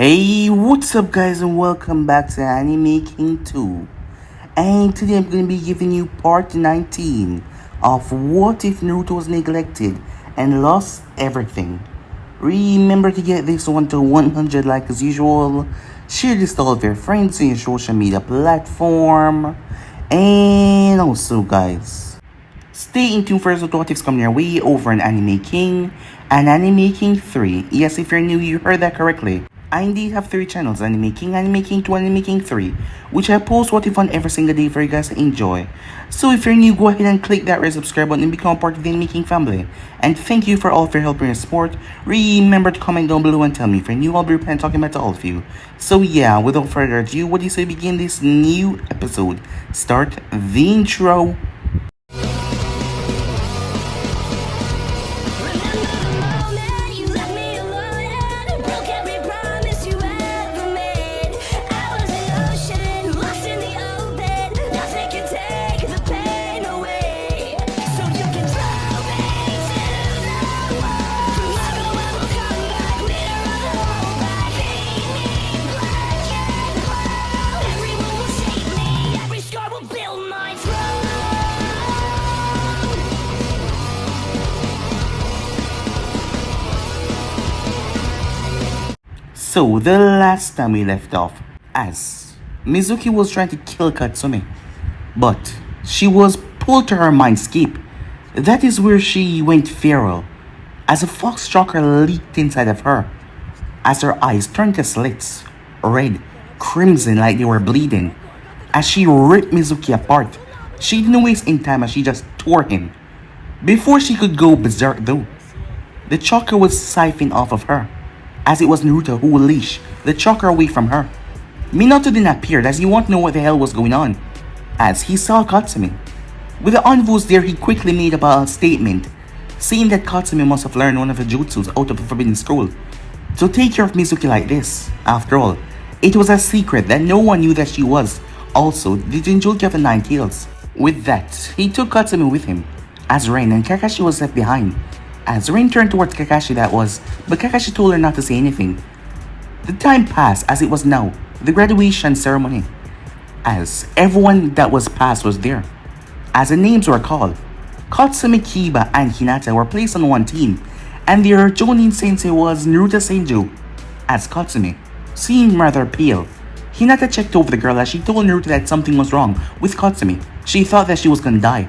Hey, what's up guys and welcome back to Anime King 2. And today I'm going to be giving you part 19 of What If Naruto Was Neglected and Lost Everything. Remember to get this one to 100 like as usual. Share this to all of your friends in your social media platform. And also guys, stay in tune for what ifs coming your way over on Anime King and Anime King 3. Yes, if you're new, you heard that correctly. I indeed have 3 channels, Anime King, Anime King 2, Anime King 3, which I post what if on every single day for you guys to enjoy. So if you're new, go ahead and click that red subscribe button and become part of the Anime King family. And thank you for all of your help and your support. Remember to comment down below and tell me if you're new, I'll be replying talking about to all of you. So yeah, without further ado, what do you say we begin this new episode? Start the intro. So, the last time we left off, as Mizuki was trying to kill Katsumi, but she was pulled to her mindscape. That is where she went feral, as a fox chakra leaked inside of her, as her eyes turned to slits, red, crimson like they were bleeding. As she ripped Mizuki apart, she didn't waste any time as she just tore him. Before she could go berserk though, the chakra was siphoned off of her, as it was Naruto who would leash the chakra away from her. Minato didn't appear as he wanted to know what the hell was going on, as he saw Katsumi. With the envoys there, he quickly made about a statement, saying that Katsumi must have learned one of the jutsus out of the Forbidden Scroll to take care of Mizuki like this. After all, it was a secret that no one knew that she was also the Jinchuriki of the Nine Tails. With that, he took Katsumi with him, as Rin and Kakashi was left behind. As Rin turned towards Kakashi but Kakashi told her not to say anything. The time passed as it was now the graduation ceremony, as everyone that was passed was there. As the names were called, Katsumi, Kiba, and Hinata were placed on one team, and their Jonin sensei was Naruto Senju. As Katsumi seemed rather pale, Hinata checked over the girl as she told Naruto that something was wrong with Katsumi. She thought that she was gonna die,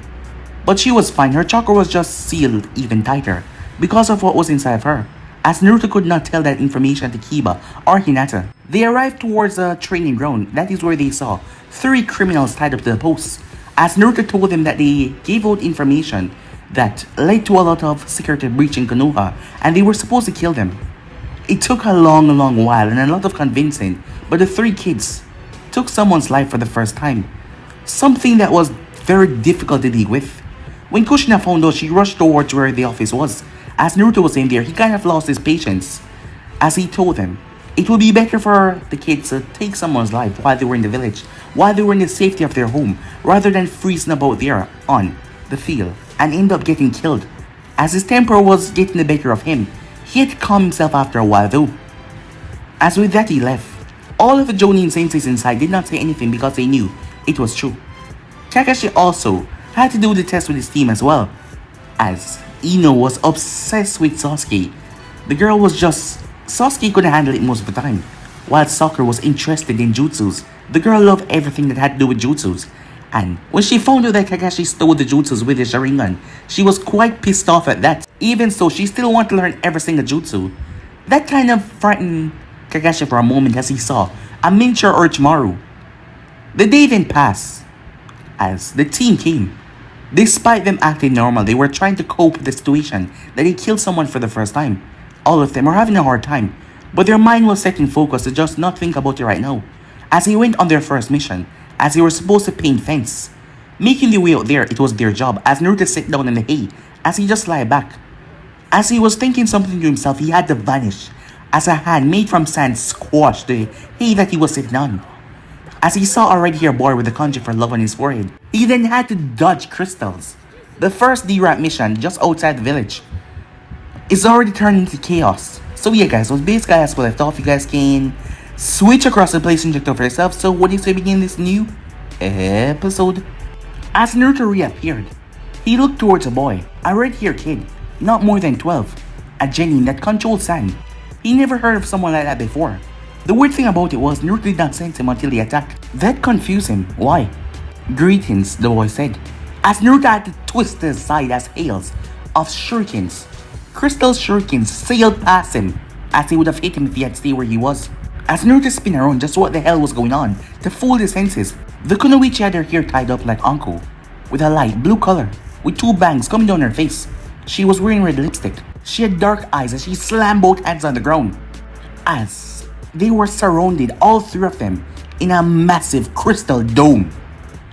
but she was fine. Her chakra was just sealed even tighter because of what was inside of her, as Naruto could not tell that information to Kiba or Hinata. They arrived towards a training ground. That is where they saw 3 criminals tied up to the posts, as Naruto told them that they gave out information that led to a lot of security breach in Konoha, and they were supposed to kill them. It took a long while and a lot of convincing, but the 3 kids took someone's life for the first time, something that was very difficult to deal with. When Kushina found out, she rushed towards where the office was. As Naruto was in there, he kind of lost his patience, as he told them it would be better for the kids to take someone's life while they were in the village, while they were in the safety of their home, rather than freezing about there on the field and end up getting killed. As his temper was getting the better of him, he had to calm himself after a while though. As with that he left. All of the Jonin senseis inside did not say anything because they knew it was true. Kakashi also had to do the test with his team as well, as Ino was obsessed with Sasuke. The girl was just... Sasuke couldn't handle it most of the time, while Sakura was interested in jutsus. The girl loved everything that had to do with jutsus, and when she found out that Kakashi stole the jutsus with his Sharingan, she was quite pissed off at that. Even so, she still wanted to learn every single jutsu. That kind of frightened Kakashi for a moment as he saw a miniature Orochimaru. The day then passed, as the team came. Despite them acting normal, they were trying to cope with the situation that they killed someone for the first time. All of them were having a hard time, but their mind was set in focus to just not think about it right now, as they went on their first mission, as they were supposed to paint fence. Making their way out there, it was their job, as Naruto sat down in the hay, as he just lay back. As he was thinking something to himself, he had to vanish, as a hand made from sand squashed the hay that he was sitting on. As he saw a red-haired boy with a kanji for love on his forehead, he then had to dodge crystals. The first D-Rat mission just outside the village is already turned into chaos. So yeah guys, so basically as we left off, you guys can switch across the place and check out for yourself. So what do you say begin this new episode? As Naruto reappeared, he looked towards a boy, a red-haired kid, not more than 12, a genin that controlled sand. He never heard of someone like that before. The weird thing about it was Naruto did not sense him until he attacked. That confused him. Why? Greetings, the boy said, as Naruto had to twist aside as hails of shurikens. Crystal shurikens sailed past him, as he would have hit him if he had stayed where he was. As Naruto spun around just what the hell was going on, to fool his senses, the kunoichi had her hair tied up like Anko, with a light blue color, with two bangs coming down her face. She was wearing red lipstick. She had dark eyes as she slammed both hands on the ground. As they were surrounded, all three of them, in a massive crystal dome.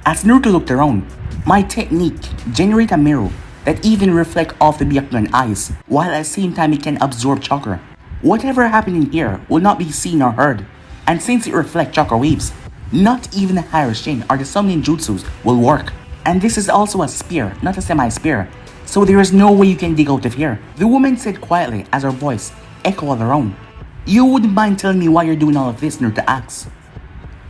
As Naruto looked around, my technique generates a mirror that even reflects off the Byakugan eyes, while at the same time it can absorb chakra. Whatever happened in here will not be seen or heard, and since it reflects chakra waves, not even the higher shin or the summoning jutsus will work. And this is also a spear, not a semi-spear, so there is no way you can dig out of here. The woman said quietly as her voice echoed all around. You wouldn't mind telling me why you're doing all of this, Naruto asked.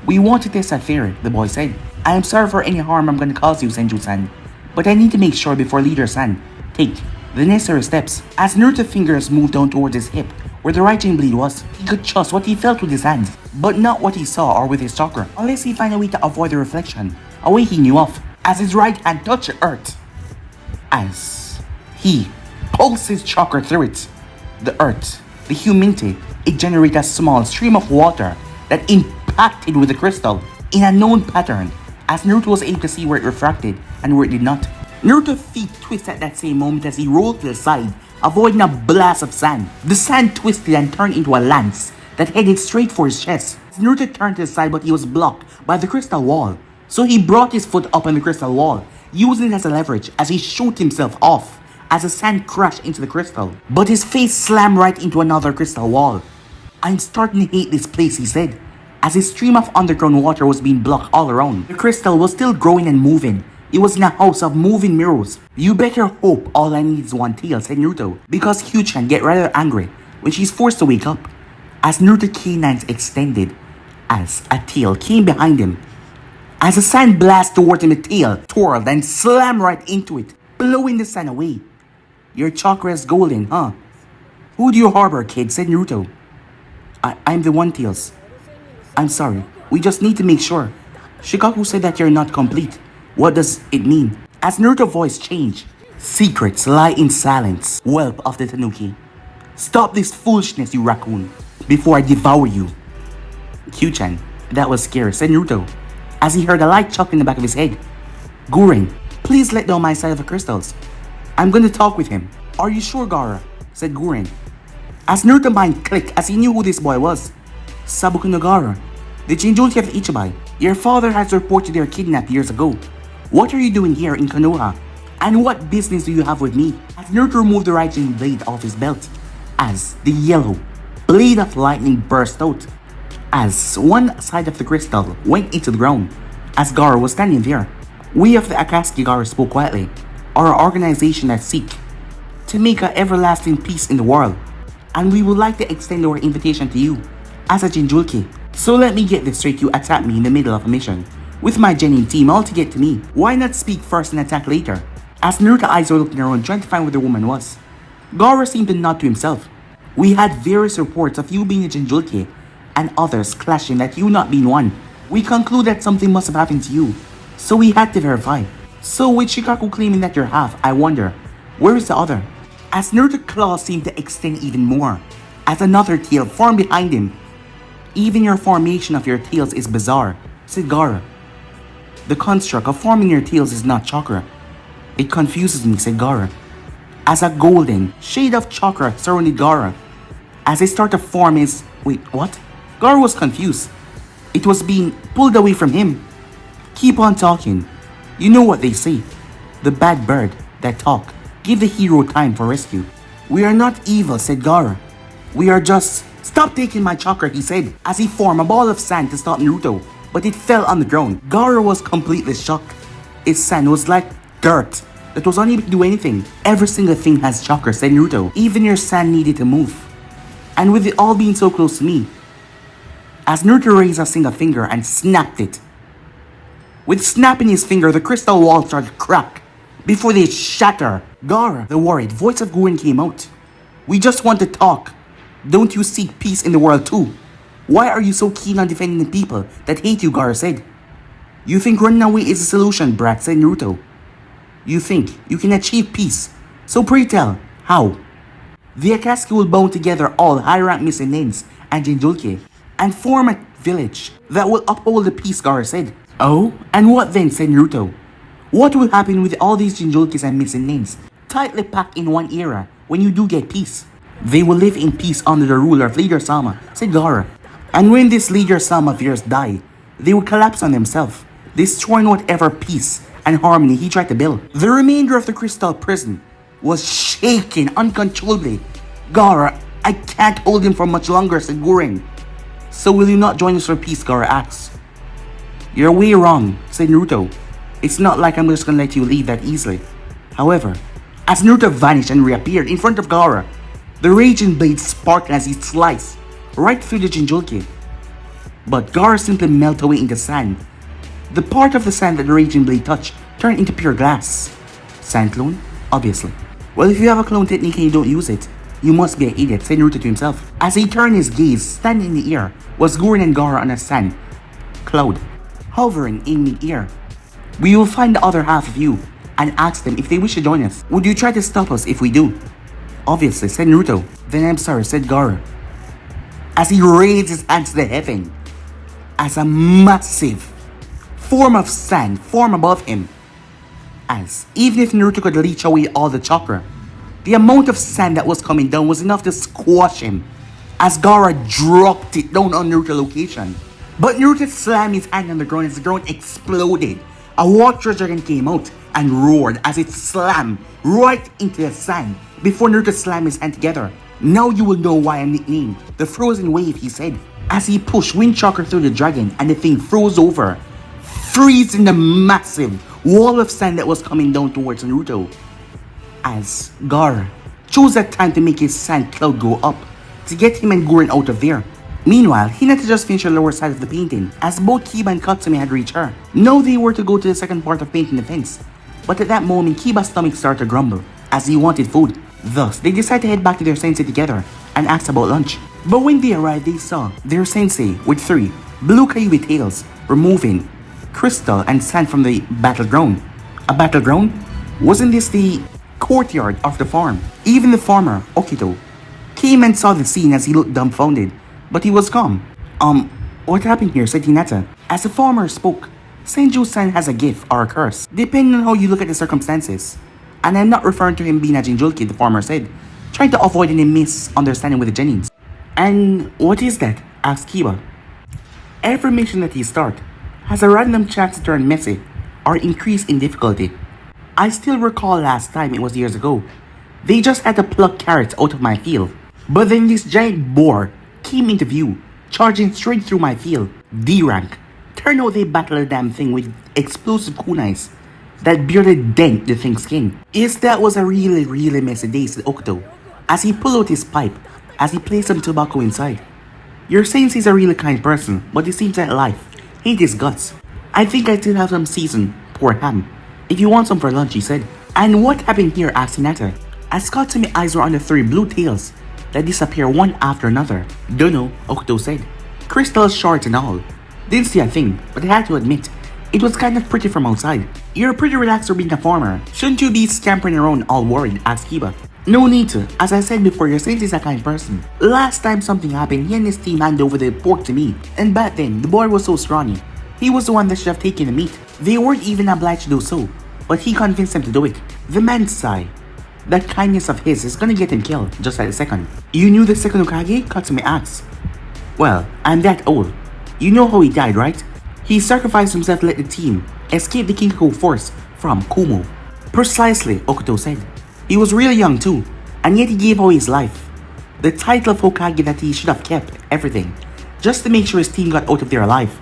We want to test a theory, the boy said. I am sorry for any harm I'm going to cause you, Senju-san, but I need to make sure before Leader-san take the necessary steps. As Naruto's fingers moved down towards his hip, where the right chain bleed was, he could trust what he felt with his hands, but not what he saw or with his chakra, unless he found a way to avoid the reflection, a way he knew of, as his right hand touched the earth. As he pulsed his chakra through it, the earth, the humidity, it generated a small stream of water that impacted with the crystal in a known pattern, as Naruto was able to see where it refracted and where it did not. Naruto's feet twisted at that same moment as he rolled to the side, avoiding a blast of sand. The sand twisted and turned into a lance that headed straight for his chest. Naruto turned to the side, but he was blocked by the crystal wall, so he brought his foot up on the crystal wall, using it as a leverage as he shot himself off as the sand crashed into the crystal. But his face slammed right into another crystal wall. I'm starting to hate this place, he said, as a stream of underground water was being blocked all around. The crystal was still growing and moving. It was in a house of moving mirrors. You better hope all I need is one tail, said Naruto, because Hugh-chan get rather angry when she's forced to wake up. As Naruto's canines extended, as a tail came behind him. As the sand blasted towards him, the tail twirled and slammed right into it, blowing the sand away. Your chakra is golden, huh? Who do you harbor, kid, said Naruto. I'm the One Tails. I'm sorry, we just need to make sure. Shikaku said that you're not complete. What does it mean? As Naruto's voice changed, secrets lie in silence, whelp of the Tanuki. Stop this foolishness, you raccoon, before I devour you. Q-chan, that was scary, said Naruto, as he heard a light chuckle in the back of his head. Guren, please let down my side of the crystals. I'm going to talk with him. Are you sure, Gaara? Said Guren. As Naruto's mind clicked as he knew who this boy was. Sabuku no Gaara, the Jinjulti of Ichibai. Your father has reported they were kidnapped years ago. What are you doing here in Konoha? And what business do you have with me? As Naruto removed the right chain blade off his belt, as the yellow blade of lightning burst out, as one side of the crystal went into the ground, as Gaara was standing there. We of the Akatsuki, Gaara spoke quietly, are an organization that seek to make an everlasting peace in the world, and we would like to extend our invitation to you as a Jinjulki. So let me get this straight, you attacked me in the middle of a mission with my genin team all to get to me. Why not speak first and attack later? As Naruto's eyes were looking around trying to find where the woman was, Gaara seemed to nod to himself. We had various reports of you being a Jinjulki and others clashing that you not being one. We conclude that something must have happened to you, so we had to verify. So with Shikaku claiming that you're half, I wonder, where is the other? As Naruto's claws seemed to extend even more, as another tail formed behind him. Even your formation of your tails is bizarre, said Gaara. The construct of forming your tails is not chakra. It confuses me, said Gaara. As a golden shade of chakra surrounded Gaara, as it started to form his... Wait, what? Gaara was confused. It was being pulled away from him. Keep on talking. You know what they say. The bad bird that talk. Give the hero time for rescue. We are not evil, said Gaara. We are just... Stop taking my chakra, he said, as he formed a ball of sand to stop Naruto, but it fell on the ground. Gaara was completely shocked. His sand was like dirt that was unable to do anything. Every single thing has chakra, said Naruto. Even your sand needed to move. And with it all being so close to me, as Naruto raised a single finger and snapped it. With snapping his finger, the crystal walls started to crack before they shatter. Gaara, the worried voice of Gurren came out. We just want to talk. Don't you seek peace in the world too? Why are you so keen on defending the people that hate you, Gaara said. You think running away is the solution, brat, said Naruto. You think you can achieve peace. So pray tell, how? The Akatsuki will bond together all high-rank Misenins and Jinjulke and form a village that will uphold the peace, Gaara said. Oh, and what then, said Naruto? What will happen with all these Jinjulkes and Misenins tightly packed in one era when you do get peace? They will live in peace under the rule of Leader Sama, said Gaara. And when this Leader Sama of yours die, they will collapse on themselves, destroying whatever peace and harmony he tried to build. The remainder of the crystal prison was shaking uncontrollably. Gaara, I can't hold him for much longer, said Gurren. So will you not join us for peace, Gaara asked. You're way wrong, said Naruto. It's not like I'm just gonna let you leave that easily. However, as Naruto vanished and reappeared in front of Gaara, the raging blade sparkled as he sliced right through the Jinjulke. But Gaara simply melted away in the sand. The part of the sand that the raging blade touched turned into pure glass. Sand clone? Obviously. Well, if you have a clone technique and you don't use it, you must be an idiot, said Naruto to himself. As he turned his gaze, standing in the air was Gurren and Gaara on a sand cloud, hovering in mid-air. We will find the other half of you and ask them if they wish to join us. Would you try to stop us if we do? Obviously, said Naruto. Then I'm sorry, said Gaara. As he raised his hands to the heaven, as a massive form of sand formed above him. As even if Naruto could leech away all the chakra, the amount of sand that was coming down was enough to squash him as Gaara dropped it down on Naruto's location. But Naruto slammed his hand on the ground as the ground exploded. A water dragon came out and roared as it slammed right into the sand before Naruto slammed his hand together. Now you will know why I'm nicknamed the Frozen Wave, he said, as he pushed wind chakra through the dragon and the thing froze over, freezing the massive wall of sand that was coming down towards Naruto. As Gaara chose that time to make his sand cloud go up to get him and Gurren out of there. Meanwhile, Hinata just finished the lower side of the painting as both Kiba and Katsumi had reached her. Now they were to go to the second part of painting the fence. But at that moment, Kiba's stomach started to grumble as he wanted food. Thus, they decided to head back to their sensei together and ask about lunch. But when they arrived, they saw their sensei with 3 blue Kyuubi tails removing crystal and sand from the battleground. A battleground? Wasn't this the courtyard of the farm? Even the farmer, Okito, came and saw the scene as he looked dumbfounded, but he was calm. What happened here, said Hinata. As the farmer spoke, Senju-san has a gift or a curse, depending on how you look at the circumstances. And I'm not referring to him being a Jinjulke, the farmer said, trying to avoid any misunderstanding with the Genins. And what is that? asked Kiba. Every mission that he starts has a random chance to turn messy or increase in difficulty. I still recall last time, it was years ago. They just had to pluck carrots out of my field. But then this giant boar came into view, charging straight through my field. D rank. Turned out they battled the damn thing with explosive kunais that barely dent the thing's skin. Yes, that was a really messy day, said Okito, as he pulled out his pipe, as he placed some tobacco inside. Your sensei's a really kind person, but it seems like life hate his guts. I think I still have some seasoned pork ham. If you want some for lunch, he said. And what happened here, asked Hinata, as Katsumi's eyes were on the 3 blue tails that disappear one after another. Dunno, Okito said. Crystal shards and all. Didn't see a thing, but I had to admit, it was kind of pretty from outside. You're pretty relaxed for being a farmer. Shouldn't you be scampering around all worried, asked Kiba. No need to. As I said before, your sensei's a kind person. Last time something happened, he and his team handed over the pork to me. And back then, the boy was so scrawny. He was the one that should have taken the meat. They weren't even obliged to do so, but he convinced them to do it. The man sighed. That kindness of his is gonna get him killed, just like the second. You knew the second Hokage? Katsumi asked. Well, I'm that old. You know how he died, right? He sacrificed himself to let the team escape the Kinkaku force from Kumo. Precisely, Okito said. He was really young too, and yet he gave away his life. The title of Hokage that he should have kept, everything, just to make sure his team got out of there alive.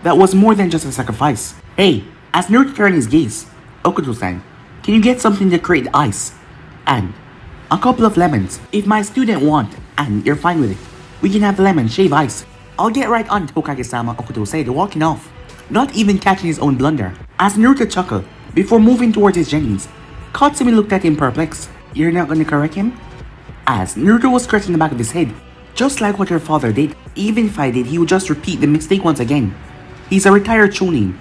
That was more than just a sacrifice. Hey, as Naruto turned his gaze, Okito-san, can you get something to create ice? And a couple of lemons. If my student want, and you're fine with it. We can have lemon, shave ice. I'll get right on it, Hokage-sama, Okuto said, walking off, not even catching his own blunder. As Naruto chuckled, before moving towards his Genins, Katsumi looked at him perplexed. You're not gonna correct him? As Naruto was scratching the back of his head, just like what your father did. Even if I did, he would just repeat the mistake once again. He's a retired chunin.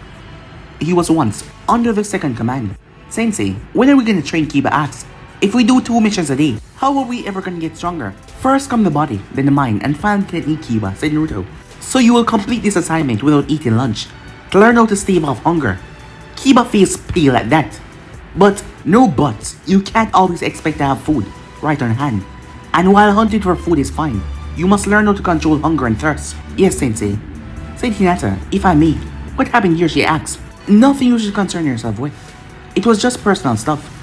He was once under the second command. Sensei, when are we gonna train? Kiba asked. If we do 2 missions a day, how are we ever gonna get stronger? First come the body, then the mind, and finally can eat, Kiba, said Naruto. So you will complete this assignment without eating lunch, to learn how to stave off hunger. Kiba face pale at that. But, no buts, you can't always expect to have food right on hand. And while hunting for food is fine, you must learn how to control hunger and thirst. Yes, Sensei. Said Hinata, if I may. What happened here, she asked. Nothing you should concern yourself with. It was just personal stuff.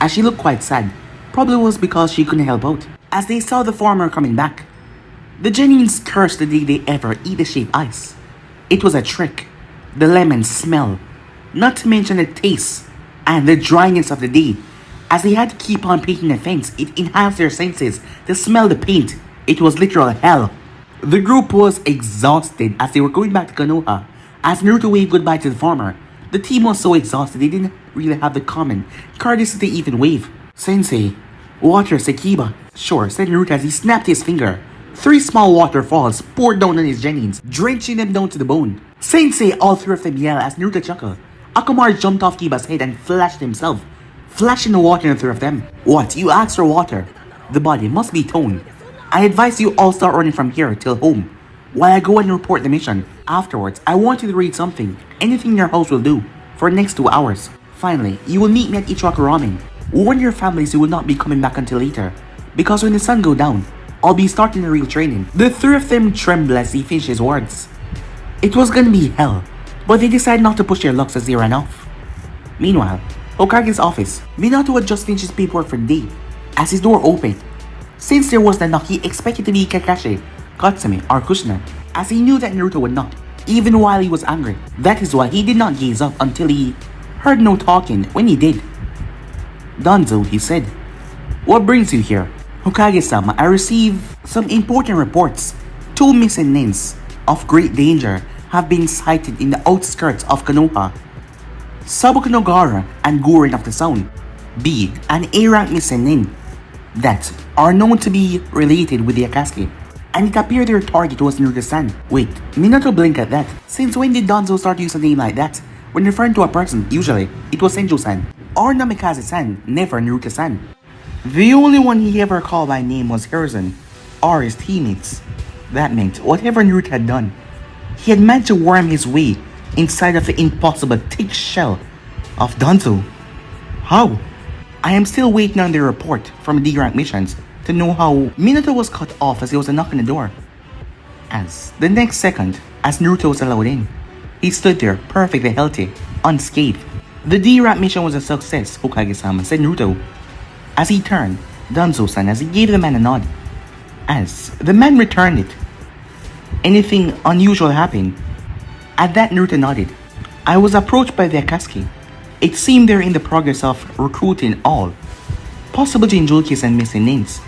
As she looked quite sad, probably was because she couldn't help out. As they saw the former coming back, the Genins cursed the day they ever eat the shaved ice. It was a trick. The lemon smell, not to mention the taste and the dryness of the day. As they had to keep on painting the fence, it enhanced their senses to smell the paint. It was literal hell. The group was exhausted as they were going back to Konoha. As Naruto waved goodbye to the farmer, the team was so exhausted they didn't really have the common courtesy to even wave. Sensei, water, said Kiba. Sure, said Naruto as he snapped his finger. 3 small waterfalls poured down on his Genins, drenching them down to the bone. Sensei, all 3 of them yelled as Naruto chuckled. Akamaru jumped off Kiba's head and flashed himself, flashing the water in the 3 of them. What, you asked for water? The body must be toned. I advise you all start running from here till home, while I go and report the mission. Afterwards, I want you to read something. Anything in your house will do, for the next 2 hours. Finally, you will meet me at Ichiraku Ramen. Warn your families you will not be coming back until later, because when the sun goes down, I'll be starting the real training. The 3 of them trembled as he finished his words. It was gonna be hell, but they decided not to push their lucks as they ran off. Meanwhile, Hokage's office, Minato had just finished his paperwork for the day, as his door opened. Since there was the knock, he expected to be Kakashi, Katsumi, or Kushina, as he knew that Naruto would not, even while he was angry. That is why he did not gaze up until he heard no talking. When he did, Danzo, he said, what brings you here? Hokage-sama, I received some important reports. 2 missing names of great danger have been sighted in the outskirts of Konoha. Sabuku no Gaara and Guren of the Sound. B, an A-rank missing name that are known to be related with the Akatsuki. And it appeared their target was Naruto-san. Wait, Minato blinked at that. Since when did Danzo start using a name like that? When referring to a person, usually, it was Senju-san. Or Namikaze-san, never Naruto-san. The only one he ever called by name was Hiruzen, or his teammates. That meant whatever Naruto had done, he had managed to worm his way inside of the impossible thick shell of Danzo. How? I am still waiting on the report from D-rank missions to know how Minato was cut off as there was a knock on the door. As the next second, as Naruto was allowed in, he stood there perfectly healthy, unscathed. The D-rank mission was a success, Hokage-sama, said Naruto. As he turned, Danzo-san as he gave the man a nod. As the man returned it, anything unusual happened? At that, Naruto nodded. I was approached by the Akatsuki. It seemed they're in the progress of recruiting all possible Jinchurikis and missing names.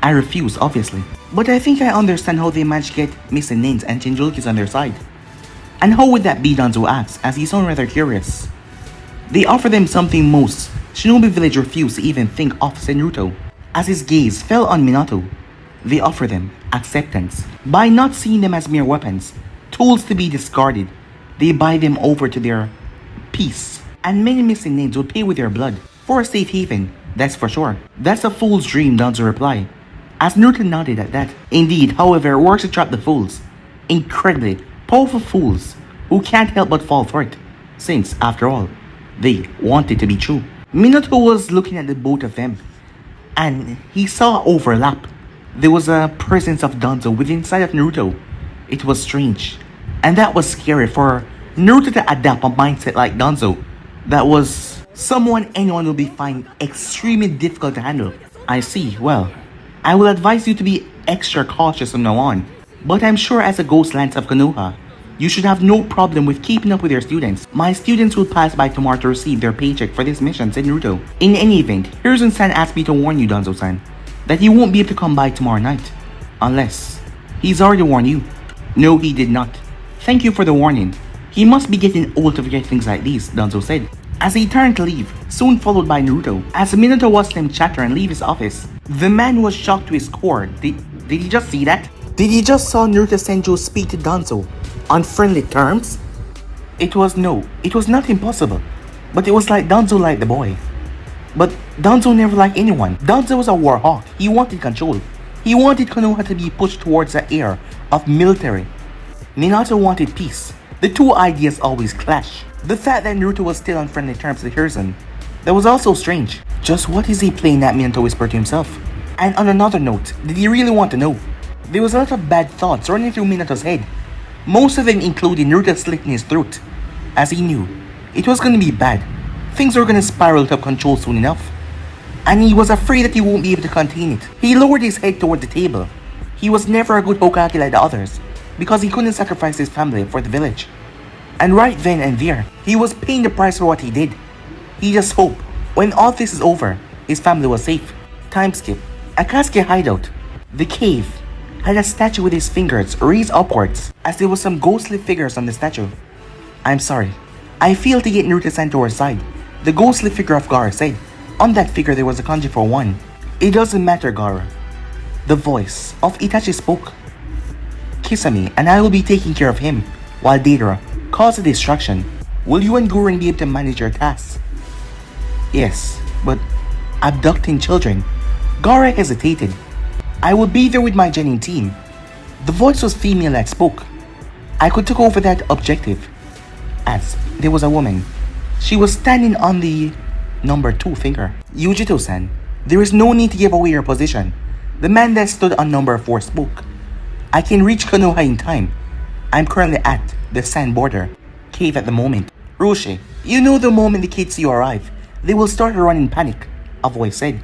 I refused, obviously. But I think I understand how they managed to get missing names and Jinchurikis on their side. And how would that be, Danzo asked, as he sounded rather curious. They offer them something most Shinobi village refused to even think of, said Naruto. As his gaze fell on Minato, they offer them acceptance. By not seeing them as mere weapons, tools to be discarded, they buy them over to their peace. And many missing names would pay with their blood for a safe haven, that's for sure. That's a fool's dream, Danzo replied. As Naruto nodded at that. Indeed, however, it works to trap the fools. Incredibly powerful fools who can't help but fall for it, since, after all, they want it to be true. Minato was looking at the both of them, and he saw overlap. There was a presence of Danzo within inside of Naruto. It was strange, and that was scary for Naruto to adapt a mindset like Danzo. That was someone anyone would be find extremely difficult to handle. I see, well, I will advise you to be extra cautious from now on. But I'm sure as a Ghost Lance of Konoha, you should have no problem with keeping up with your students. My students will pass by tomorrow to receive their paycheck for this mission, said Naruto. In any event, Hiruzen-san asked me to warn you, Danzo-san, that he won't be able to come by tomorrow night. Unless he's already warned you. No, he did not. Thank you for the warning. He must be getting old to forget things like these, Danzo said, as he turned to leave, soon followed by Naruto. As Minato watched him chatter and leave his office, the man was shocked to his core. Did he just see that? Did he just saw Naruto Senju speak to Danzo on friendly terms? It was not impossible, but it was like Danzo liked the boy. But Danzo never liked anyone. Danzo was a war hawk. He wanted control. He wanted Konoha to be pushed towards the era of military. Minato wanted peace. The two ideas always clash. The fact that Naruto was still on friendly terms with Hiruzen, that was also strange. Just what is he playing at, Minato whispered to himself. And on another note, did he really want to know? There was a lot of bad thoughts running through Minato's head. Most of them included Naruto slitting his throat. As he knew, it was going to be bad. Things were going to spiral out of control soon enough. And he was afraid that he won't be able to contain it. He lowered his head toward the table. He was never a good Hokage like the others, because he couldn't sacrifice his family for the village. And right then and there, he was paying the price for what he did. He just hoped, when all this is over, his family was safe. Time skip. Akatsuki hideout. The cave had a statue with his fingers raised upwards, as there was some ghostly figures on the statue. I'm sorry. I failed to get Naruto-san to our side, the ghostly figure of Gaara said. On that figure there was a kanji for one. It doesn't matter, Gaara. The voice of Itachi spoke. Kisame and I will be taking care of him, while Deidara caused a distraction. Will you and Gurren be able to manage your tasks? Yes, but abducting children? Gaara hesitated. I will be there with my Genin team. The voice was female that spoke. I could take over that objective. As there was a woman. She was standing on the number 2 finger. Yujito-san, there is no need to give away your position. The man that stood on number 4 spoke. I can reach Konoha in time. I'm currently at the sand border cave at the moment. Roshi, you know the moment the kids see you arrive, they will start to run in panic, a voice said.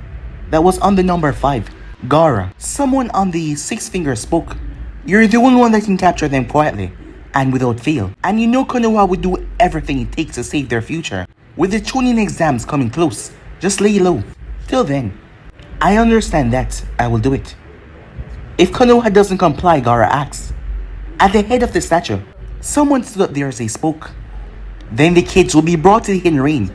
That was on the number 5. Gaara, someone on the 6 finger spoke. You're the only one that can capture them quietly and without fail. And you know Konoha would do everything it takes to save their future. With the tuning exams coming close, just lay low. Till then, I understand that. I will do it. If Konoha doesn't comply, Gaara asked. At the head of the statue, someone stood up there as they spoke. Then the kids will be brought to the hidden rain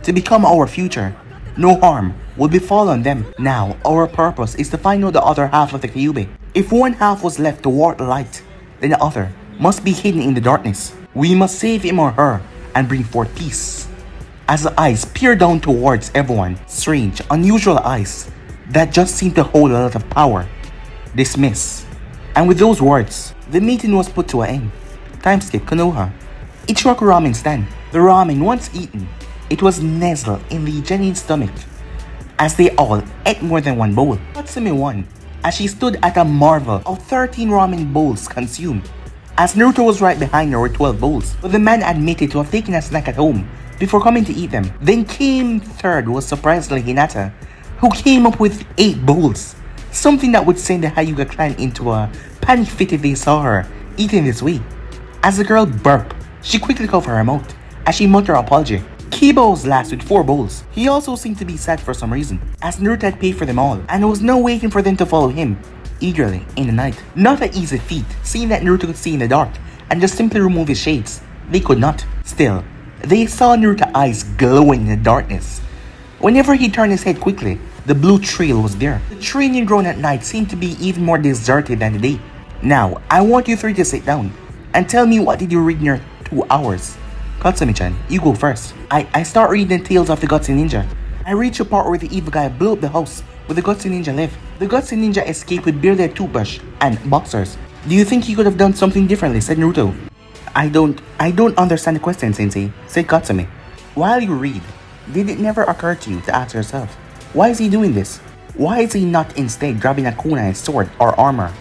to become our future. No harm will befall on them. Now, our purpose is to find out the other half of the Kyuubi. If one half was left to ward the light, then the other must be hidden in the darkness. We must save him or her and bring forth peace. As the eyes peer down towards everyone, strange, unusual eyes that just seemed to hold a lot of power. Dismiss. And with those words, the meeting was put to an end. Time skip. Konoha. Ichiraku ramen stand. The ramen once eaten, it was nestled in the Genin's stomach, as they all ate more than one bowl. Katsumi won, as she stood at a marvel of 13 ramen bowls consumed, as Naruto was right behind her with 12 bowls, but the man admitted to have taken a snack at home before coming to eat them. Then came third was surprisingly Hinata, who came up with 8 bowls, something that would send the Hyuga clan into a panic fit if they saw her eating this way. As the girl burped, she quickly covered her mouth as she muttered an apology. Kiba was last with 4 bowls. He also seemed to be sad for some reason, as Naruto had paid for them all and was now waiting for them to follow him eagerly in the night. Not an easy feat, seeing that Naruto could see in the dark and just simply remove his shades. They could not. Still, they saw Naruto's eyes glowing in the darkness. Whenever he turned his head quickly, the blue trail was there. The training ground at night seemed to be even more deserted than the day. Now, I want you 3 to sit down and tell me, what did you read in your 2 hours? Katsumi-chan, you go first. I start reading the Tales of the Gutsy Ninja. I reach a part where the evil guy blew up the house where the Gutsy Ninja live. The Gutsy Ninja escaped with barely a toothbrush and boxers. Do you think he could have done something differently, said Naruto. I don't understand the question, Sensei, said Katsumi. While you read, did it never occur to you to ask yourself, why is he doing this? Why is he not instead grabbing a kunai, sword, or armor?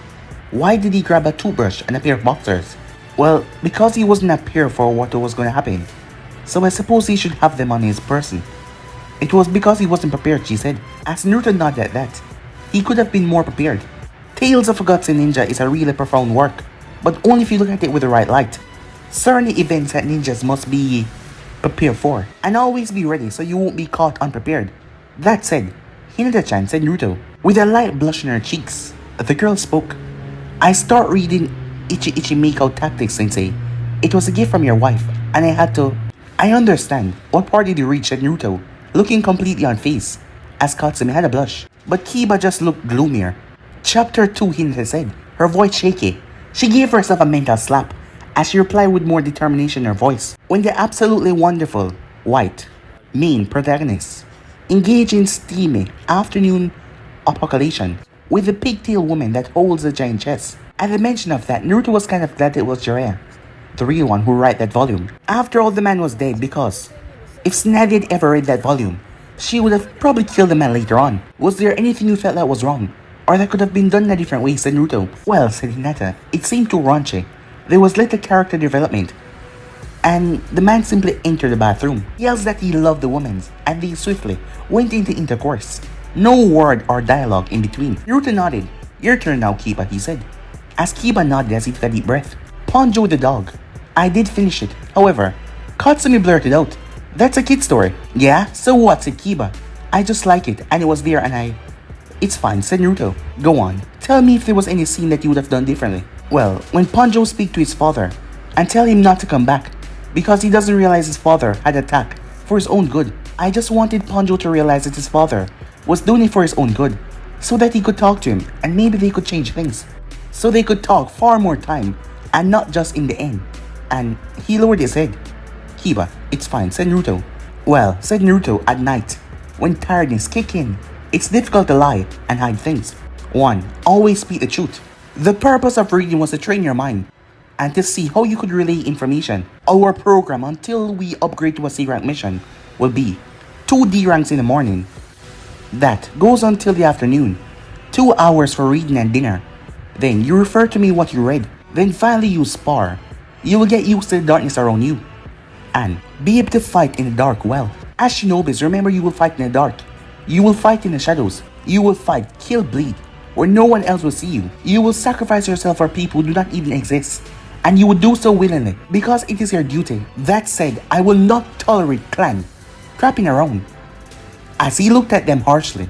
Why did he grab a toothbrush and a pair of boxers? Well, because he wasn't prepared for what was going to happen. So I suppose he should have them on his person. It was because he wasn't prepared, she said. As Naruto nodded at that, he could have been more prepared. Tales of a Gutsy Ninja is a really profound work, but only if you look at it with the right light. Certain events that ninjas must be prepared for, and always be ready so you won't be caught unprepared. That said, Hinata-chan, said Naruto, with a light blush on her cheeks. The girl spoke. I start reading Ichi Ichi Makeout Tactics, Sensei. It was a gift from your wife, and I had to... I understand. What part did you read, said Naruto, looking completely unfazed, as Katsumi had a blush. But Kiba just looked gloomier. Chapter 2, Hinata said, her voice shaky. She gave herself a mental slap, as she replied with more determination in her voice. When the absolutely wonderful, white, main protagonist engage in steamy afternoon apocalypse with the pigtail woman that holds a giant chest. At the mention of that, Naruto was kind of glad it was Jiraiya, the real one who wrote that volume. After all, the man was dead because if Snazzy had ever read that volume, she would have probably killed the man later on. Was there anything you felt that was wrong? Or that could have been done in a different way, said Naruto. Well, said Hinata, it seemed too raunchy. There was little character development. And the man simply entered the bathroom, yells that he loved the woman, and they swiftly went into intercourse. No word or dialogue in between. Naruto nodded. Your turn now, Kiba, he said. As Kiba nodded as he took a deep breath. Ponjo the dog. I did finish it. However, Katsumi blurted out. That's a kid story. Yeah, so what, said Kiba. I just like it, and it was there and I... It's fine, said Naruto. Go on. Tell me if there was any scene that you would have done differently. Well, when Ponjo speak to his father and tell him not to come back because he doesn't realize his father had attacked for his own good. I just wanted Ponjo to realize that his father was doing it for his own good, so that he could talk to him and maybe they could change things. So they could talk far more time and not just in the end. And he lowered his head. Kiba, it's fine, said Naruto. Well, said Naruto, at night, when tiredness kick in, it's difficult to lie and hide things. 1. Always speak the truth. The purpose of reading was to train your mind and to see how you could relay information. Our program until we upgrade to a C rank mission will be 2 D ranks in the morning. That goes until the afternoon. 2 hours for reading and dinner. Then you refer to me what you read. Then finally you spar. You will get used to the darkness around you and be able to fight in the dark well. As shinobis, remember you will fight in the dark. You will fight in the shadows. You will fight, kill, bleed, where no one else will see you. You will sacrifice yourself for people who do not even exist. And you will do so willingly, because it is your duty. That said, I will not tolerate clan trapping around. As he looked at them harshly.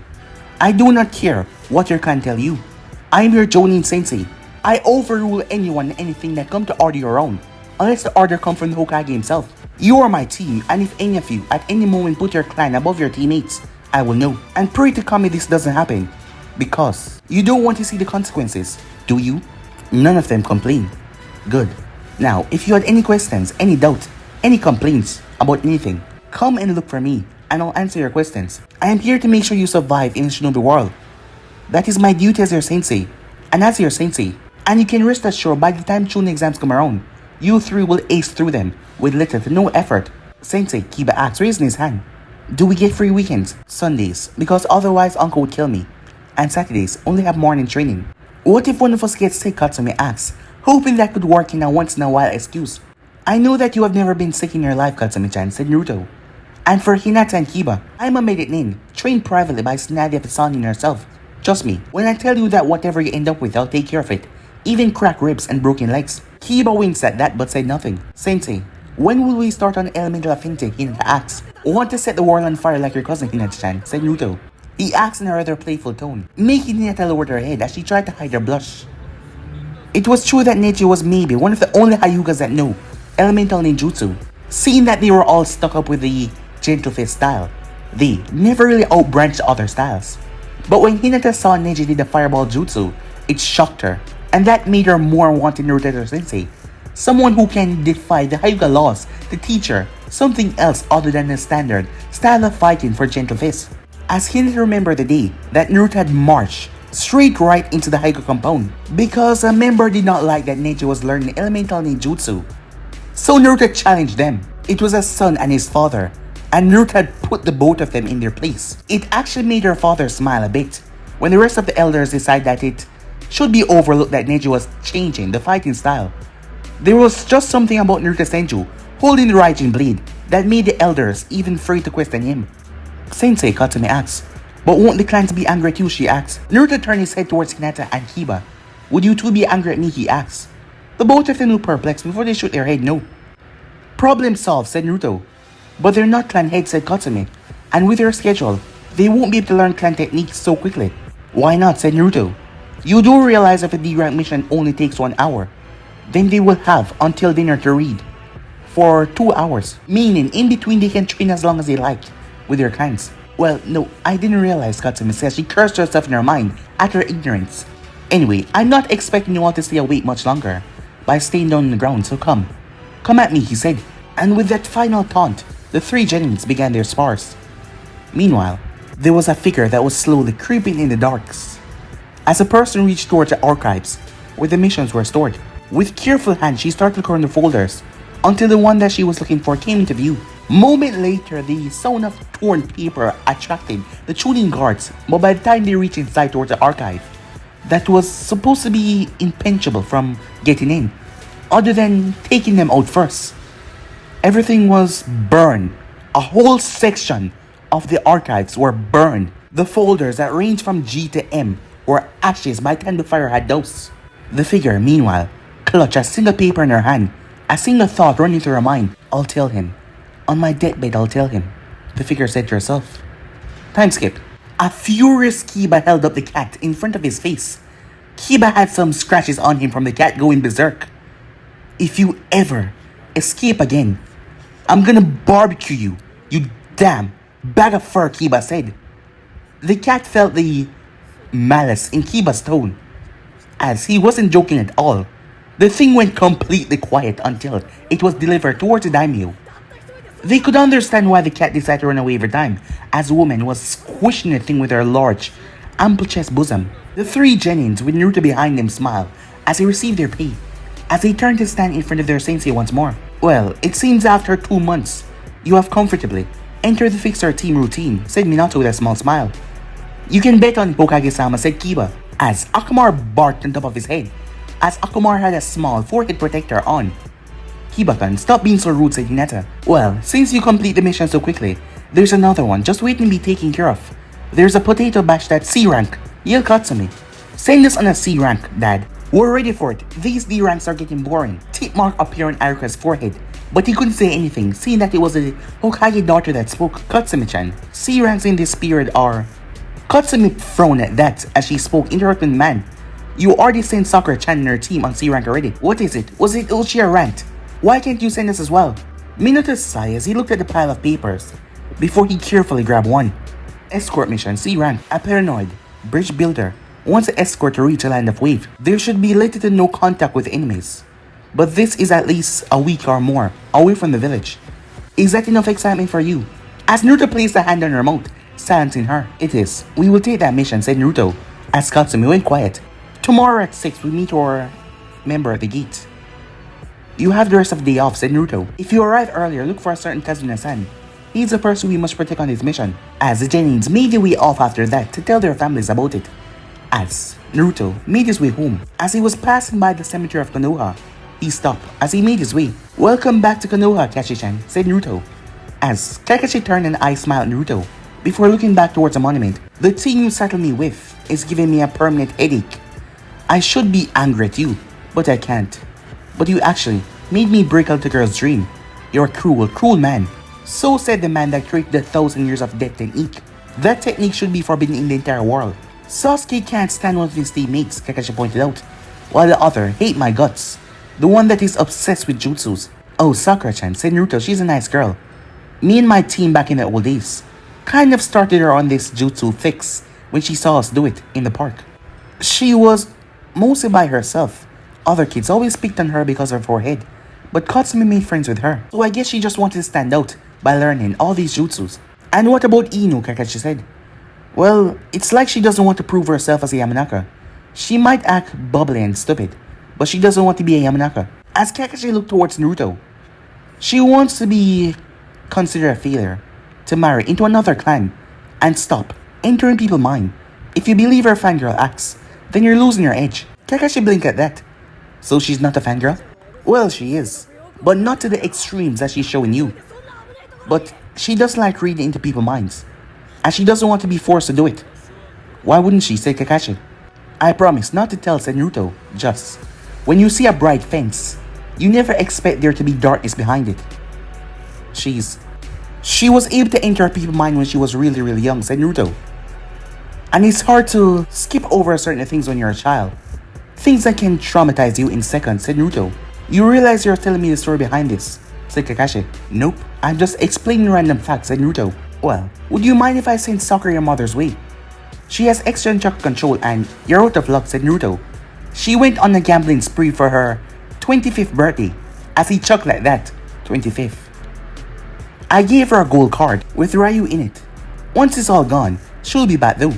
I do not care what your clan tell you. I am your Jonin sensei. I overrule anyone and anything that come to order your own, unless the order come from the Hokage himself. You are my team, and if any of you at any moment put your clan above your teammates, I will know. And pray to God this doesn't happen, because you don't want to see the consequences, do you? None of them complain. Good. Now, if you had any questions, any doubt, any complaints about anything, come and look for me, and I'll answer your questions. I am here to make sure you survive in the shinobi world. That is my duty as your sensei, and as your sensei. And you can rest assured by the time Chunin exams come around, you 3 will ace through them with little to no effort. Sensei, Kiba asked, raising his hand. Do we get free weekends? Sundays, because otherwise Uncle would kill me. And Saturdays only have morning training. What if one of us gets sick, Katsumi asked, hoping that could work in a once in a while excuse. I know that you have never been sick in your life, Katsumi-chan, said Naruto. And for Hinata and Kiba, I'm a maiden nin, trained privately by Nadia Fasanin herself. Trust me, when I tell you that whatever you end up with, I'll take care of it. Even cracked ribs and broken legs. Kiba winced at that but said nothing. Sensei, when will we start on elemental affinity? Hinata asked. Want to set the world on fire like your cousin Hinata-chan, said Naruto. He asked in a rather playful tone, making Hinata lower her head as she tried to hide her blush. It was true that Neji was maybe one of the only Hyugas that know elemental ninjutsu. Seeing that they were all stuck up with the gentle fist style, they never really outbranched other styles. But when Hinata saw Neji did the fireball jutsu, it shocked her, and that made her more wanting Naruto as her sensei. Someone who can defy the Hyuga laws to teach her something else other than the standard style of fighting for gentle fists. As Hinata remembered the day that Naruto had marched straight right into the Hyuga compound, because a member did not like that Neji was learning elemental ninjutsu. So Naruto challenged them. It was his son and his father, and Naruto had put the both of them in their place. It actually made her father smile a bit when the rest of the elders decided that it should be overlooked that Neji was changing the fighting style. There was just something about Naruto Senju holding the Raijin blade that made the elders even afraid to question him. Sensei, Katsumi asked, but won't the clans be angry at you, she asked. Naruto turned his head towards Hinata and Kiba. Would you two be angry at me, he asked. The both of them looked perplexed before they shook their head no. Problem solved, said Naruto. But they're not clan heads, said Katsumi, and with their schedule, they won't be able to learn clan techniques so quickly. Why not, said Naruto. You do realize if a D-rank mission only takes 1 hour, then they will have until dinner to read for 2 hours. Meaning, in between they can train as long as they like with their clients. Well, no, I didn't realize, Katsumi says. She cursed herself in her mind at her ignorance. Anyway, I'm not expecting you all to stay awake much longer by staying down on the ground, so come. Come at me, he said. And with that final taunt, the 3 Genins began their spars. Meanwhile, there was a figure that was slowly creeping in the darks as a person reached towards the archives where the missions were stored. With careful hands, she started looking in the folders until the one that she was looking for came into view. Moment later, the sound of torn paper attracted the tuning guards, but by the time they reached inside towards the archive, that was supposed to be impenetrable from getting in, other than taking them out first. Everything was burned. A whole section of the archives were burned. The folders that ranged from G to M were ashes by the time the fire had doused. The figure, meanwhile, clutched a single paper in her hand, a single thought running through her mind. I'll tell him. On my deathbed, I'll tell him, the figure said to herself. Time skip. A furious Kiba held up the cat in front of his face. Kiba had some scratches on him from the cat going berserk. If you ever escape again, I'm gonna barbecue you, you damn bag of fur, Kiba said. The cat felt the malice in Kiba's tone, as he wasn't joking at all. The thing went completely quiet until it was delivered towards the daimyo. They could understand why the cat decided to run away every time, as the woman was squishing the thing with her large, ample chest bosom. The 3 Genins with Naruto behind them smiled as they received their pay, as they turned to stand in front of their sensei once more. Well, it seems after 2 months, you have comfortably entered the fixer team routine, said Minato with a small smile. You can bet on Hokage-sama, said Kiba, as Akamar barked on top of his head, as Akamar had a small forehead protector on. Kiba-kun, stop being so rude, said Hinata. Well, since you complete the mission so quickly, there's another one just waiting to be taken care of. There's a potato batch that's C rank. Yell Katsumi. Send us on a C rank, Dad. We're ready for it. These D ranks are getting boring. Tip mark appeared on Arika's forehead, but he couldn't say anything, seeing that it was the Hokage daughter that spoke. Katsumi-chan, C ranks in this period are... Katsumi frowned at that as she spoke, interrupting man. You already sent Sakura-chan and her team on C rank already. What is it? Was it Uchiha ranked? Why can't you send us as well? Minato sighed as he looked at the pile of papers before he carefully grabbed one. Escort mission, C rank. A paranoid bridge builder wants an escort to reach a land of wave. There should be little to no contact with enemies, but this is at least a week or more away from the village. Is that enough excitement for you? As Naruto placed a hand on her mouth, silencing her. It is. We will take that mission, said Naruto, as Katsumi went quiet. Tomorrow at 6 we meet our member at the gate. You have the rest of the day off, said Naruto. If you arrive earlier, look for a certain Kazuna-san. He's the person we must protect on his mission. As the Genins made their way off after that to tell their families about it. As Naruto made his way home, as he was passing by the cemetery of Konoha, he stopped as he made his way. Welcome back to Konoha, Kakashi-chan, said Naruto. As Kakashi turned an eye smile at Naruto before looking back towards the monument. The thing you settled me with is giving me a permanent headache. I should be angry at you, but I can't. But you actually made me break out the girl's dream. You're a cruel, cruel man. So said the man that created the 1,000 years of death technique. That technique should be forbidden in the entire world. Sasuke can't stand one of his teammates, Kakashi pointed out, while the other hate my guts. The one that is obsessed with jutsus. Oh, Sakura-chan, said Naruto, she's a nice girl. Me and my team back in the old days kind of started her on this jutsu fix when she saw us do it in the park. She was mostly by herself. Other kids always picked on her because of her forehead, but Katsumi made friends with her, so I guess she just wanted to stand out by learning all these jutsus. And what about Inu, Kakashi said. Well, it's like she doesn't want to prove herself as a Yamanaka. She might act bubbly and stupid, but she doesn't want to be a Yamanaka. As Kakashi looked towards Naruto, she wants to be considered a failure, to marry into another clan, and stop entering people's mind. If you believe her fangirl acts, then you're losing your edge. Kakashi blinked at that. So she's not a fangirl? Well, she is, but not to the extremes that she's showing you. But she does like reading into people's minds, and she doesn't want to be forced to do it. Why wouldn't she, said Kakashi. I promise not to tell, said Naruto. Just, when you see a bright fence, you never expect there to be darkness behind it. She was able to enter people's mind when she was really young, said Naruto. And it's hard to skip over certain things when you're a child. Things that can traumatize you in seconds, said Naruto. You realize you're telling me the story behind this, said Kakashi. Nope, I'm just explaining random facts, said Naruto. Well, would you mind if I send Sakura your mother's way? She has extra chakra control and you're out of luck, said Naruto. She went on a gambling spree for her 25th birthday, as he chuckled like that, 25th. I gave her a gold card with Ryu in it. Once it's all gone, she'll be back though.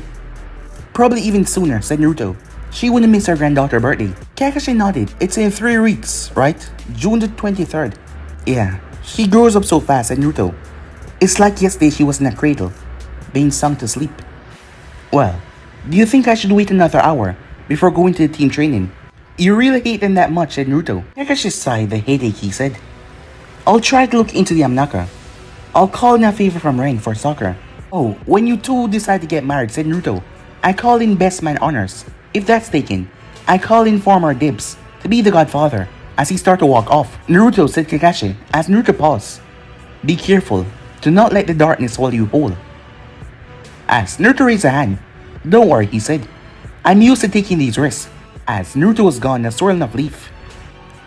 Probably even sooner, said Naruto. She wouldn't miss her granddaughter's birthday. Kakashi nodded. It's in 3 weeks, right? June the 23rd. Yeah, she grows up so fast, said Naruto. It's like yesterday she was in a cradle, being sung to sleep. Well, do you think I should wait another hour before going to the team training? You really hate them that much, said Naruto. Kakashi sighed the headache, he said. I'll try to look into the Yamanaka. I'll call in a favor from Ren for soccer. Oh, when you two decide to get married, said Naruto, I call in best man honors. If that's taken, I call in former dibs to be the godfather. As he started to walk off, Naruto said Kakashi as Naruto paused. Be careful to not let the darkness swallow you whole. As Naruto raised a hand, don't worry, he said. I'm used to taking these risks. As Naruto was gone, a swirling of leaf.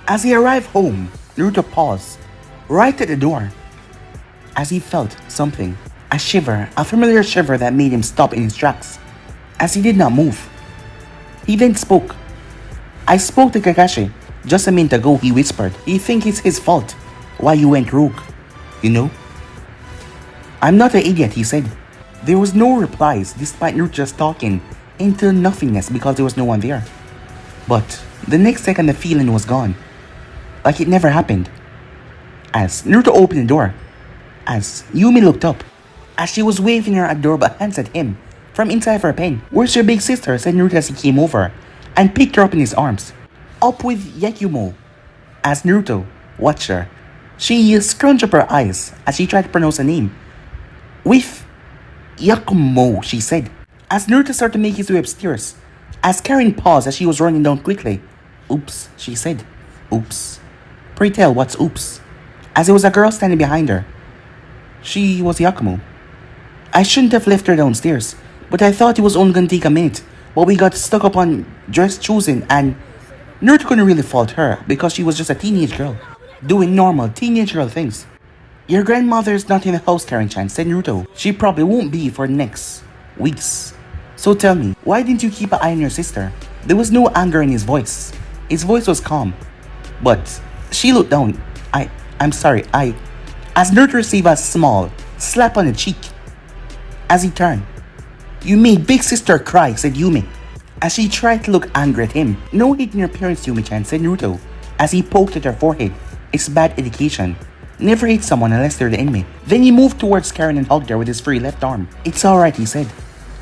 As he arrived home, Naruto paused, right at the door. As he felt something, a shiver, a familiar shiver that made him stop in his tracks. As he did not move. He then spoke. I spoke to Kakashi. Just a minute ago, he whispered. You think it's his fault why you went rogue, you know? I'm not an idiot, he said. There was no replies despite Naruto just talking into nothingness because there was no one there. But the next second the feeling was gone. Like it never happened. As Naruto opened the door. As Yumi looked up. As she was waving her adorable hands at him from inside of her pen. Where's your big sister? Said Naruto as he came over and picked her up in his arms. Up with Yakumo. As Naruto watched her, she scrunched up her eyes as she tried to pronounce her name. With Yakumo, she said. As Naruto started to make his way upstairs. As Karen paused as she was running down quickly. Oops, she said. Oops. Pray tell, what's oops? As there was a girl standing behind her. She was Yakumo. I shouldn't have left her downstairs, but I thought it was only going to take a minute. But we got stuck up on dress choosing and Naruto couldn't really fault her because she was just a teenage girl, doing normal teenage girl things. Your grandmother's not in the house, Karen-chan, said Naruto. She probably won't be for next weeks. So tell me, why didn't you keep an eye on your sister? There was no anger in his voice. His voice was calm. But she looked down. I'm sorry, As Naruto received a small slap on the cheek. As he turned. You made big sister cry, said Yumi. As she tried to look angry at him. No hate in your parents, Yumi-chan, said Naruto. As he poked at her forehead. It's bad education. Never hate someone unless they're the enemy. Then he moved towards Karen and hugged her with his free left arm. It's alright, he said.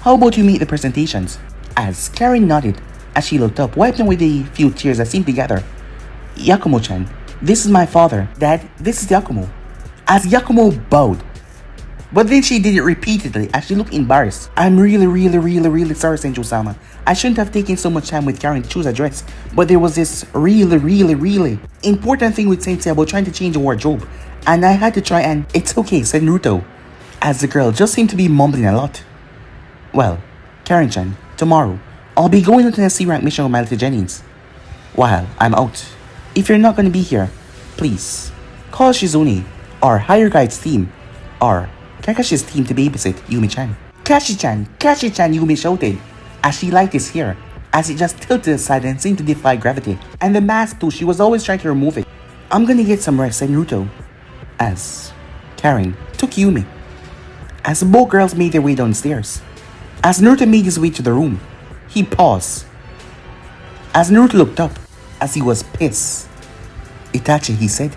How about you meet the presentations? As Karen nodded, as she looked up, wiping away the few tears that seemed to gather. Yakumo-chan, this is my father. Dad, this is Yakumo. As Yakumo bowed. But then she did it repeatedly as she looked embarrassed. I'm really sorry, Senju-sama. I shouldn't have taken so much time with Karen to choose a dress. But there was this really important thing with Sensei about trying to change a wardrobe. And I had to try and it's okay, said Naruto. As the girl just seemed to be mumbling a lot. Well, Karen-chan, tomorrow, I'll be going on a C-rank mission with my little Jennings. While I'm out, if you're not going to be here, please, call Shizune, or hire guide's team, or Kakashi's team to babysit Yumi-chan. Kashi-chan, Yumi shouted, as she liked his hair, as it just tilted aside and seemed to defy gravity. And the mask too, she was always trying to remove it. I'm gonna get some rest, said Naruto, as Karen took Yumi. As both girls made their way downstairs. As Naruto made his way to the room, he paused. As Naruto looked up, as he was pissed. Itachi, he said.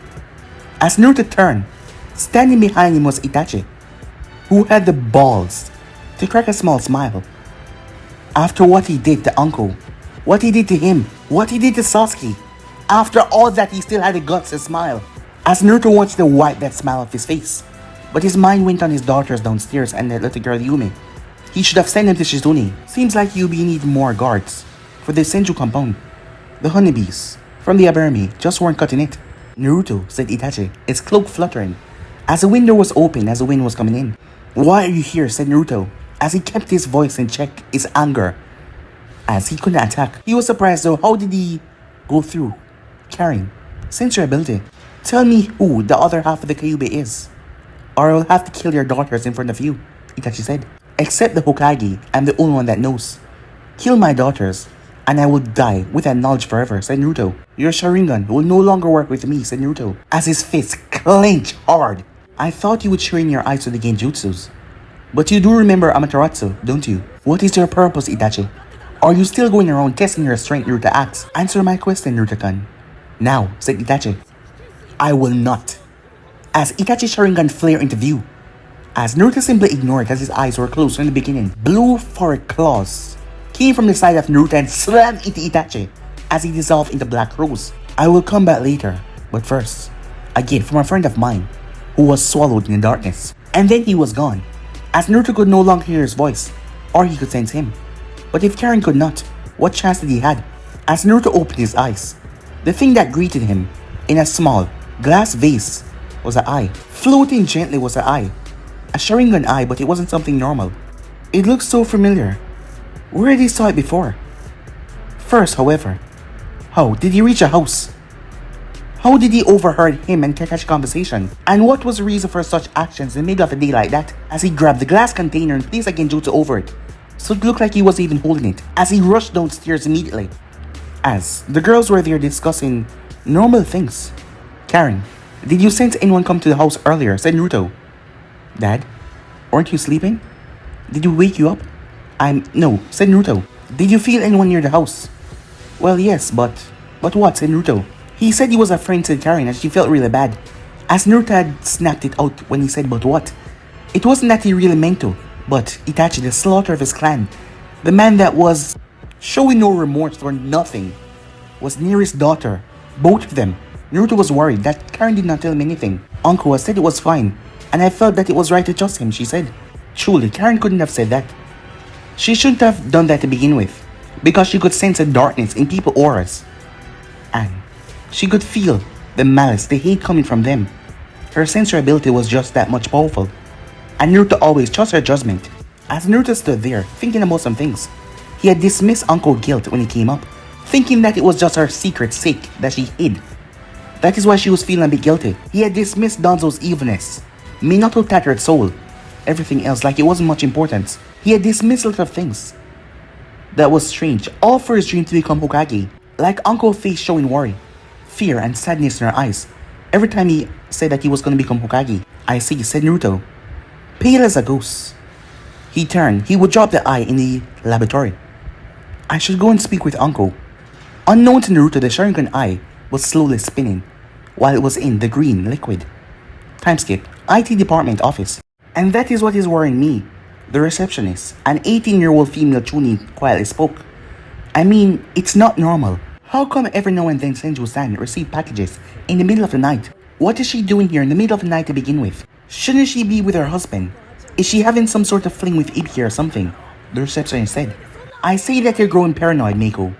As Naruto turned, standing behind him was Itachi, who had the balls to crack a small smile. After what he did to Uncle, what he did to him, what he did to Sasuke, after all that he still had the guts to smile. As Naruto watched to wipe that smile off his face, but his mind went on his daughters downstairs and that little girl Yumi. He should have sent him to Shizune. Seems like Yubi need more guards for the Senju compound. The honeybees from the Abermi just weren't cutting it. Naruto, said Itachi, his cloak fluttering, as the window was open as the wind was coming in. Why are you here, said Naruto, as he kept his voice in check, his anger, as he couldn't attack. He was surprised though, how did he go through carrying sensory ability? Tell me who the other half of the Kyuubi is, or I will have to kill your daughters in front of you, Itachi said. Except the Hokage, I'm the only one that knows. Kill my daughters, and I will die with that knowledge forever, said Naruto. Your Sharingan will no longer work with me, said Naruto, as his fists clenched hard. I thought you would shrink your eyes to the genjutsus. But you do remember Amaterasu, don't you? What is your purpose, Itachi? Are you still going around testing your strength, Naruto asked. Answer my question, Naruto-kun. Now, said Itachi. I will not. As Itachi's Sharingan flared into view, as Naruto simply ignored as his eyes were closed from the beginning. Blue forked claws came from the side of Naruto and slammed into Itachi as he dissolved into black rose. I will come back later, but first, a gift from a friend of mine who was swallowed in the darkness. And then he was gone, as Naruto could no longer hear his voice, or he could sense him. But if Karen could not, what chance did he have? As Naruto opened his eyes, the thing that greeted him in a small glass vase was an eye. Floating gently was an eye. A Sharingan eye, but it wasn't something normal. It looked so familiar. Where had he saw it before? First, however, how did he reach a house? How did he overheard him and Kakashi's conversation? And what was the reason for such actions in the middle of a day like that? As he grabbed the glass container and placed a genjutsu over it, so it looked like he was even holding it, as he rushed downstairs immediately. As the girls were there discussing normal things. Karen, did you sense anyone come to the house earlier? Said Naruto. Dad, aren't you sleeping? Did we wake you up? No, said Naruto. Did you feel anyone near the house? Well, yes, but what, said Naruto. He said he was a friend, said Karen, and she felt really bad. As Naruto had snapped it out when he said but what. It wasn't that he really meant to, but Itachi, the slaughter of his clan, the man that was showing no remorse for nothing, was near his daughter, both of them. Naruto was worried that Karen did not tell him anything. Uncle has said it was fine, and I felt that it was right to trust him, she said. Truly, Karen couldn't have said that. She shouldn't have done that to begin with, because she could sense the darkness in people's auras. And she could feel the malice, the hate coming from them. Her sensory ability was just that much powerful, and Naruto always trusts her judgment. As Naruto stood there, thinking about some things, he had dismissed Uncle's guilt when he came up, thinking that it was just her secret's sake that she hid. That is why she was feeling a bit guilty. He had dismissed Danzo's evilness, Minato tattered soul, everything else like it wasn't much importance. He had dismissed a lot of things. That was strange, all for his dream to become Hokage. Like Uncle's face showing worry, fear and sadness in her eyes every time he said that he was going to become Hokage. I see, said Naruto, pale as a ghost. He turned, he would drop the eye in the laboratory. I should go and speak with Uncle. Unknown to Naruto, the Sharingan eye was slowly spinning while it was in the green liquid. Time skip, IT department office. And that is what is worrying me. The receptionist, an 18-year-old female tuning, quietly spoke. I mean, it's not normal. How come every now and then Senju-san receive packages in the middle of the night? What is she doing here in the middle of the night to begin with? Shouldn't she be with her husband? Is she having some sort of fling with Ibiki or something? The receptionist said. I say that you're growing paranoid, Mako.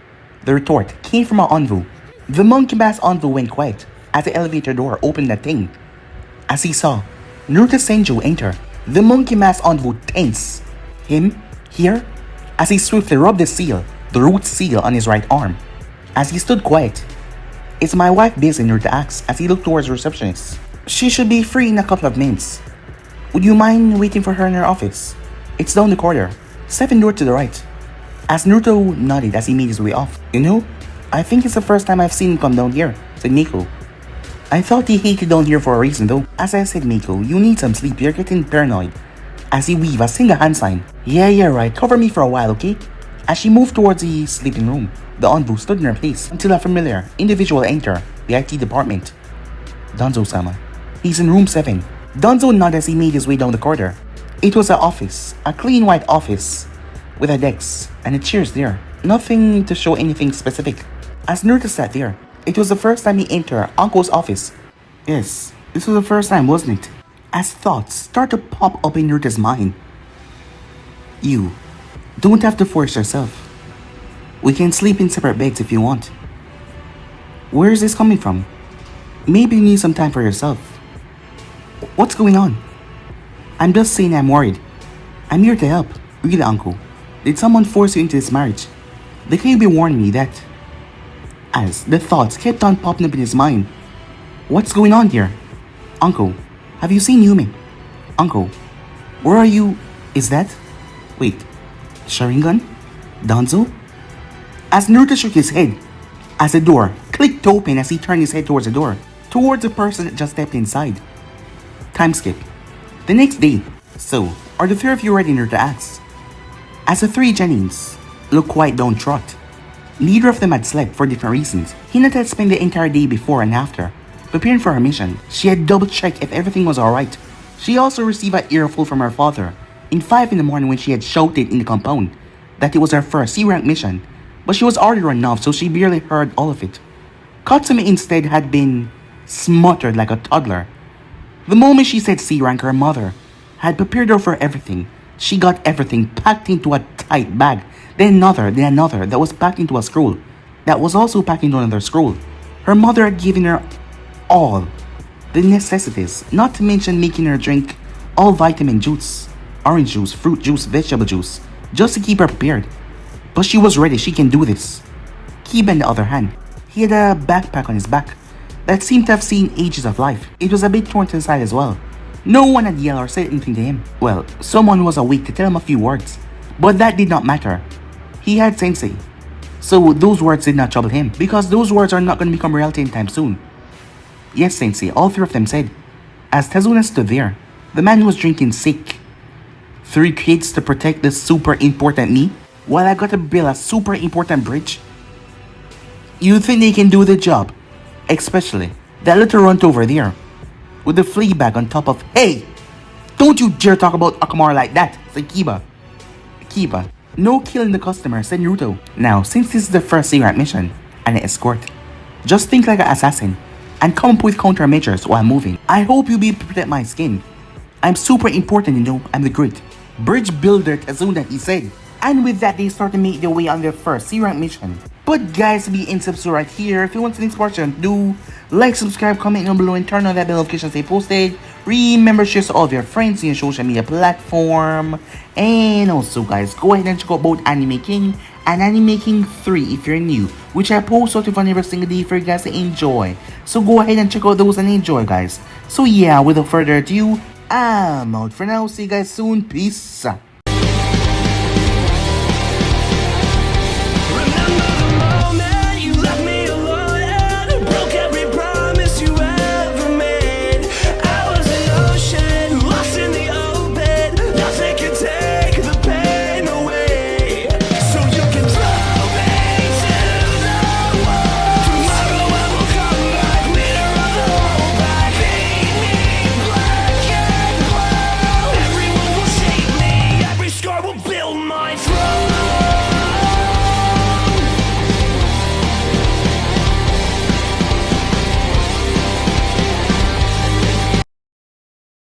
The retort came from our Anvu. The monkey mask Anvu went quiet as the elevator door opened that thing. As he saw Naruto Senju enter, the monkey mask Anvu tense. Him? Here? As he swiftly rubbed the seal, the root seal on his right arm. As he stood quiet. Is my wife busy? Naruto asked as he looked towards the receptionist. She should be free in a couple of minutes. Would you mind waiting for her in her office? It's down the corridor, 7th door to the right. As Naruto nodded as he made his way off. You know, I think it's the first time I've seen him come down here, said Miko. I thought he hated down here for a reason though. As I said, Miko, you need some sleep, you're getting paranoid. As he weaved a single hand sign. Yeah, right, cover me for a while, okay? As she moved towards the sleeping room, the Anbu stood in her place until a familiar individual entered the IT department. Danzo-sama. He's in room 7. Danzo nodded as he made his way down the corridor. It was an office, a clean white office, with a desk and a chairs there. Nothing to show anything specific. As Naruto sat there, it was the first time he entered Uncle's office. Yes, this was the first time, wasn't it? As thoughts start to pop up in Naruto's mind. You don't have to force yourself. We can sleep in separate beds if you want. Where is this coming from? Maybe you need some time for yourself. What's going on? I'm just saying I'm worried. I'm here to help. Really, uncle? Did someone force you into this marriage? The KB warned me that... As the thoughts kept on popping up in his mind. What's going on here? Uncle, have you seen Yumi? Uncle, where are you? Is that... Wait, Sharingan? Danzo? As Naruto shook his head, as the door clicked open as he turned his head towards the door, towards the person that just stepped inside. Time skip. The next day. So, are the three of you ready, Naruto asks? As the three Genins looked quite downtrodden. Neither of them had slept for different reasons. Hinata had spent the entire day before and after preparing for her mission. She had double-checked if everything was alright. She also received an earful from her father in 5 in the morning when she had shouted in the compound that it was her first C-rank mission, but she was already run off, so she barely heard all of it. Katsumi instead had been smuttered like a toddler. The moment she said C-rank, her mother had prepared her for everything. She got everything packed into a tight bag, then another that was packed into a scroll, that was also packed into another scroll. Her mother had given her all the necessities, not to mention making her drink all vitamin juice, orange juice, fruit juice, vegetable juice, just to keep her prepared. But she was ready, she can do this. Kiba, on the other hand, he had a backpack on his back that seemed to have seen ages of life. It was a bit torn to the side as well. No one had yelled or said anything to him. Well, someone was awake to tell him a few words, but that did not matter. He had Sensei, so those words did not trouble him, because those words are not going to become reality anytime soon. Yes, Sensei, all three of them said, as Tazuna stood there, the man who was drinking sick. 3 kids to protect this super important me, while I got to build a super important bridge? You think they can do the job? Especially that little runt over there, with the flea bag on top of... Hey! Don't you dare talk about Akamara like that, said Kiba. Kiba, no killing the customer, said Naruto. Now, since this is the first C-rank mission, and an escort, just think like an assassin, and come up with countermeasures while moving. I hope you'll be able to protect my skin. I'm super important, you know, I'm the great bridge builder Tazuna, he said. And with that, they start to make their way on their first C-rank mission. But guys, be in subscribe right here. If you want the next portion, do like, subscribe, comment down below, and turn on that bell notification stay posted. Remember, share to all of your friends in your social media platform. And also guys, go ahead and check out both Anime King and Anime King 3 if you're new, which I post out every single day for you guys to enjoy. So go ahead and check out those and enjoy, guys. So yeah, without further ado, I'm out for now. See you guys soon. Peace.